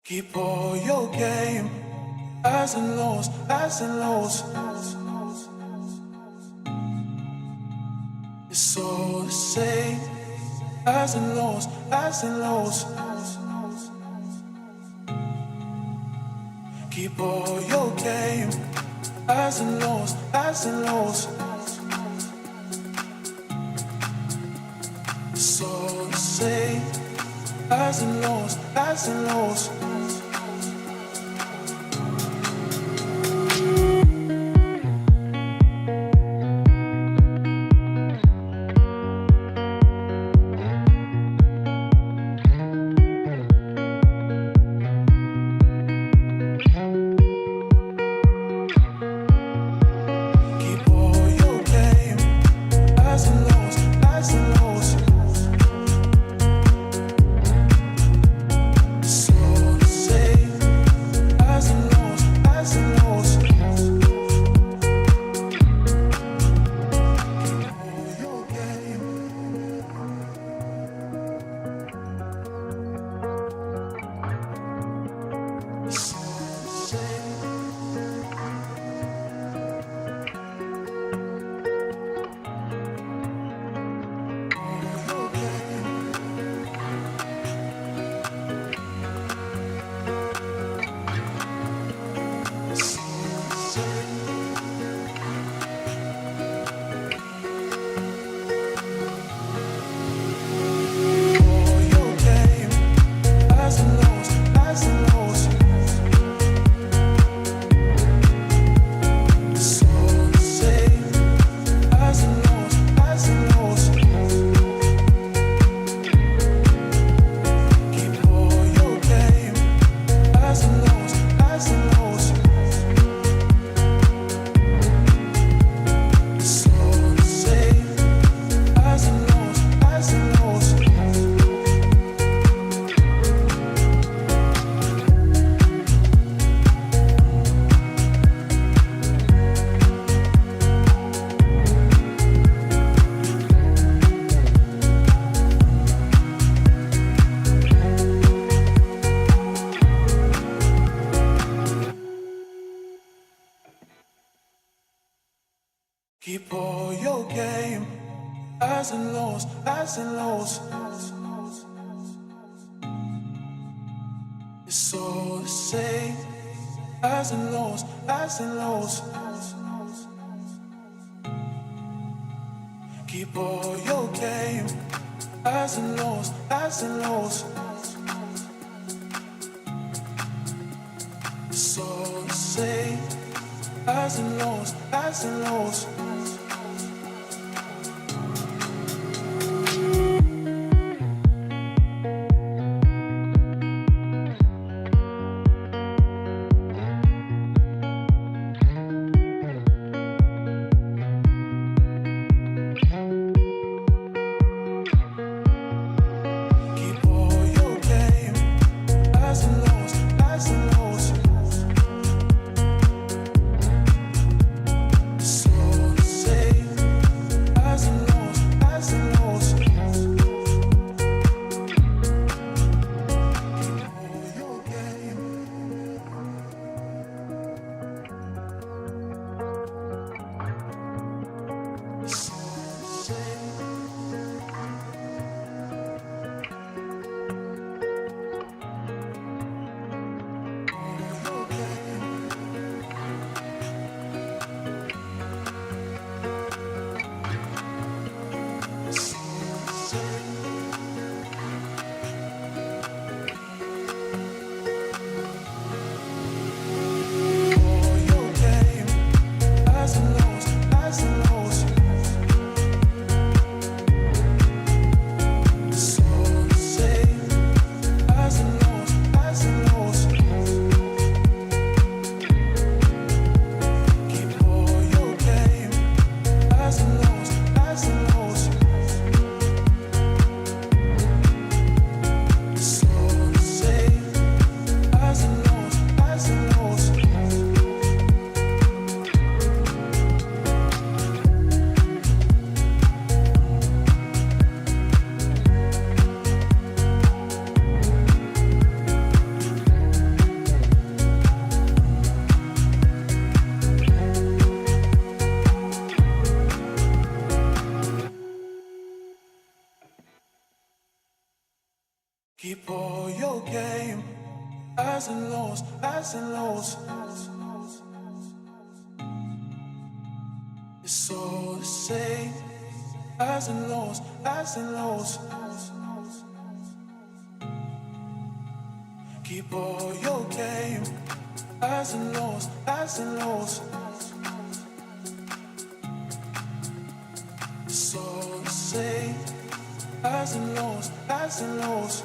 Keep all your game, highs and lows, highs and lows. It's all the same, highs and lows, highs and lows. Keep all your game, highs and lows, highs and lows. It's all the same, highs and lows, highs and lows. Keep all your game, highs and lows, highs and lows. It's all the same, highs and lows, highs and lows. Keep all your game, highs and lows, highs and lows. It's all the same, highs and lows, highs and lows. So highs and lows, highs and lows. It's all the same, highs and lows, highs and lows. Keep all your game, highs and lows, highs and lows. It's all the same, highs and lows, highs and lows.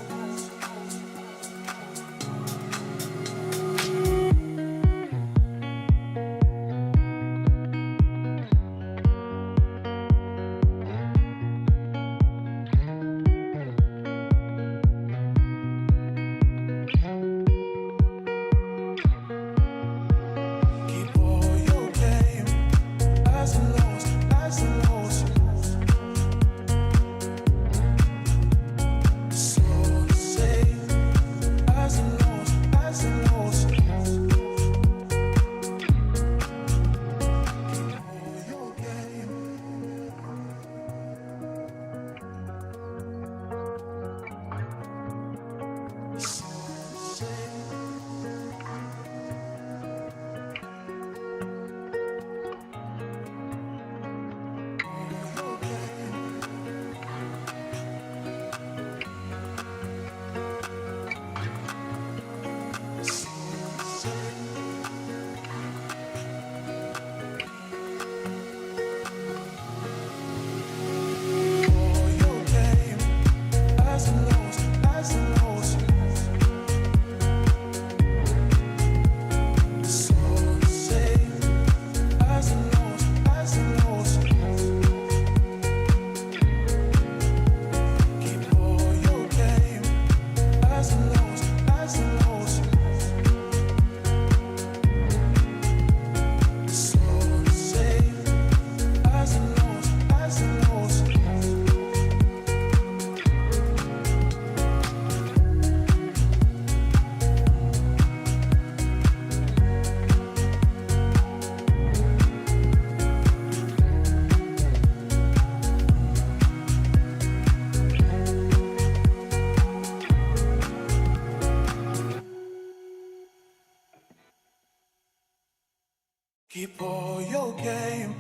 Keep all your game,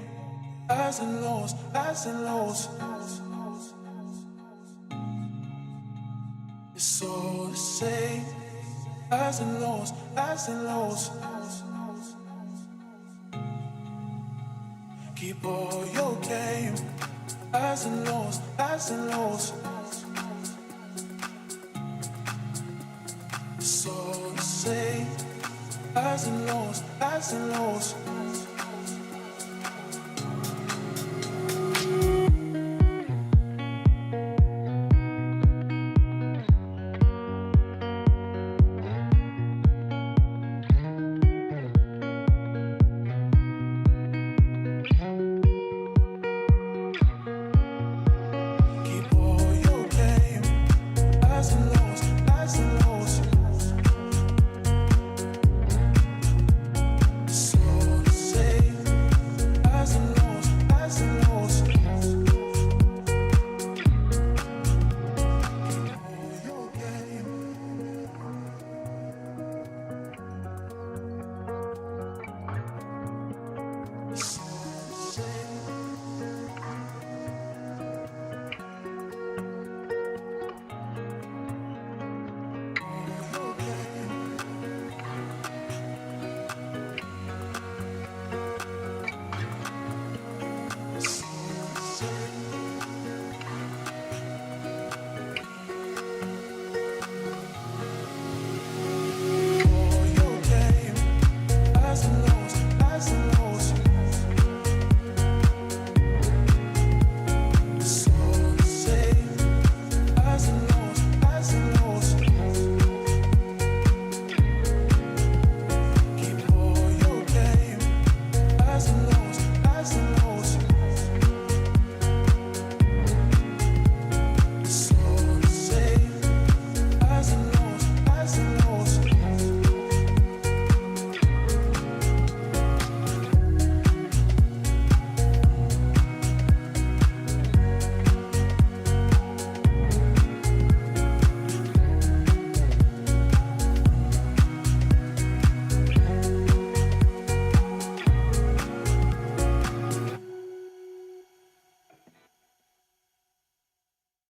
highs and lows, highs and lows. It's all the same, highs and lows, highs and lows. Keep all your game, highs and lows, highs and lows. It's all the same, highs and lows, highs and lows.